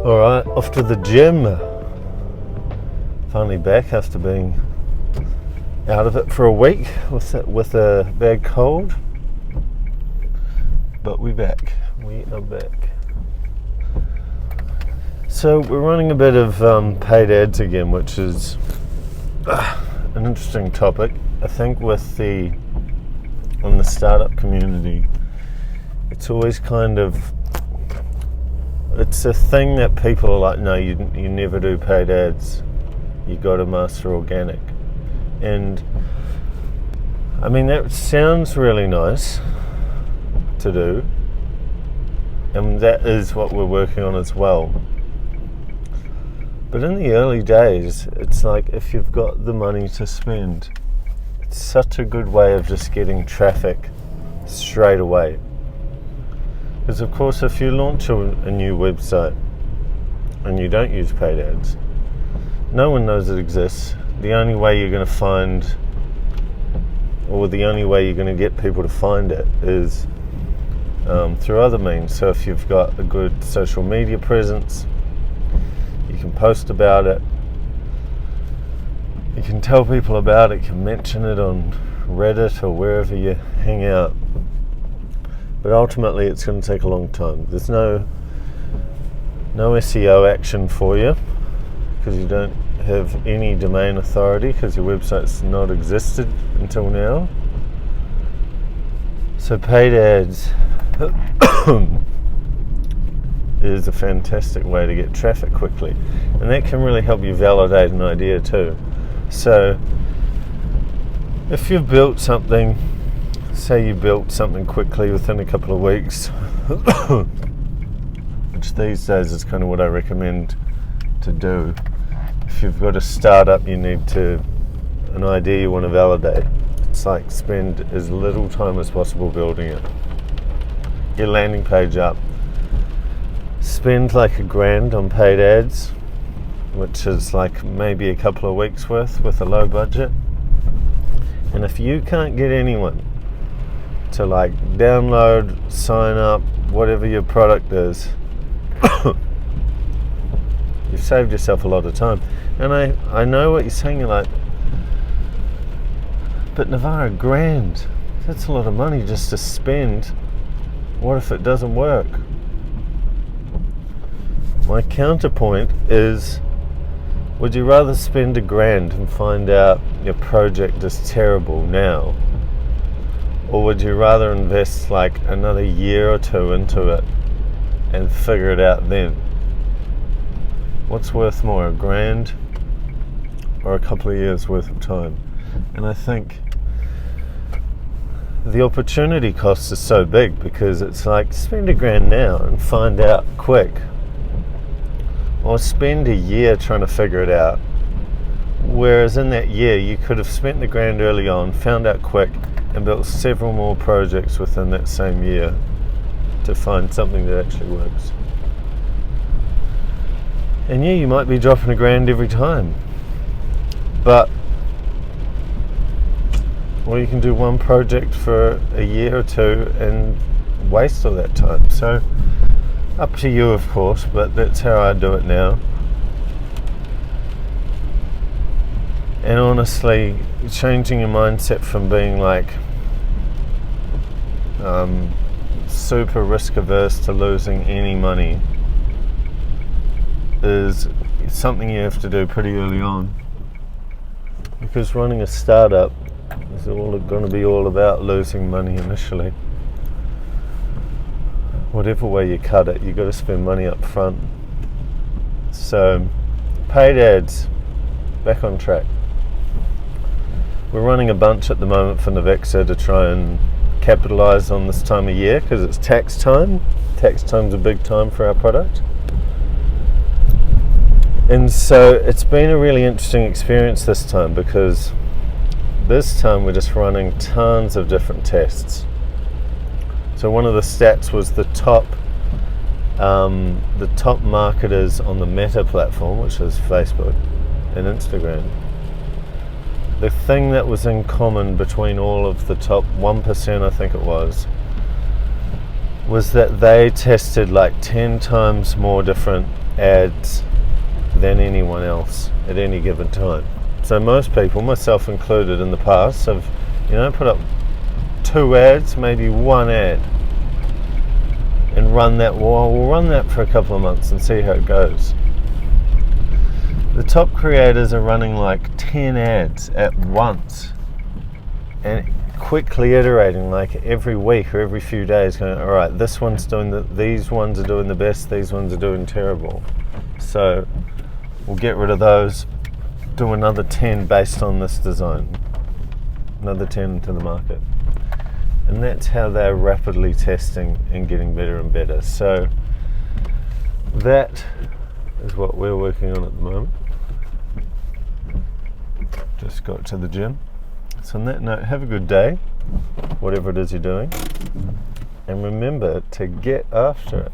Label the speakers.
Speaker 1: Alright, off to the gym. Finally back after being out of it for a week with a bad cold. But we are back. So we're running a bit of paid ads again, which is an interesting topic. I think in the startup community, it's always it's a thing that people are like, no, you never do paid ads. You got to master organic. And I mean, that sounds really nice to do. And that is what we're working on as well. But in the early days, it's like if you've got the money to spend, it's such a good way of just getting traffic straight away. Because of course, if you launch a new website and you don't use paid ads, no one knows it exists. The only way you're going to find, or the only way you're going to get people to find it is through other means. So if you've got a good social media presence, you can post about it, you can tell people about it, you can mention it on Reddit or wherever you hang out. But ultimately it's going to take a long time. There's no SEO action for you because you don't have any domain authority because your website's not existed until now. So paid ads is a fantastic way to get traffic quickly, and that can really help you validate an idea too. So if you've built something, say you built something quickly within a couple of weeks, which these days is kind of what I recommend to do. If you've got a startup, you need an idea you want to validate. It's like spend as little time as possible building it. Get your landing page up. Spend like $1,000 on paid ads, which is like maybe a couple of weeks worth with a low budget. And if you can't get anyone to like download, sign up, whatever your product is, you've saved yourself a lot of time. And I know what you're saying. You're like, but Navarre, $1,000, that's a lot of money just to spend. What if it doesn't work? My counterpoint is, would you rather spend $1,000 and find out your project is terrible now? Or would you rather invest like another year or two into it and figure it out then? What's worth more, $1,000 or a couple of years worth of time? And I think the opportunity cost is so big because it's like spend $1,000 now and find out quick, or spend a year trying to figure it out. Whereas in that year you could have spent $1,000 early on, found out quick, and built several more projects within that same year to find something that actually works. And yeah, you might be dropping $1,000 every time, or you can do one project for a year or two and waste all that time. So up to you, of course, but that's how I do it now. And honestly, changing your mindset from being like super risk averse to losing any money is something you have to do pretty early on, because running a startup is going to be all about losing money initially. Whatever way you cut it, you've got to spend money up front. So paid ads, back on track. We're running a bunch at the moment for Navexa to try and capitalize on this time of year because it's tax time. Tax time's a big time for our product. And so it's been a really interesting experience this time, because this time we're just running tons of different tests. So one of the stats was the top marketers on the Meta platform, which is Facebook and Instagram. The thing that was in common between all of the top 1%, I think it was that they tested like 10 times more different ads than anyone else at any given time. So most people, myself included in the past, have put up 2 ads, maybe 1 ad, and run that. Well, we'll run that for a couple of months and see how it goes. The top creators are running like 10 ads at once and quickly iterating, like every week or every few days, going, all right, this one's doing these ones are doing the best, these ones are doing terrible, so we'll get rid of those, do another 10 based on this design, another 10 into the market. And that's how they're rapidly testing and getting better and better. So that is what we're working on at the moment. Just got to the gym. So on that note, have a good day, whatever it is you're doing, and remember to get after it.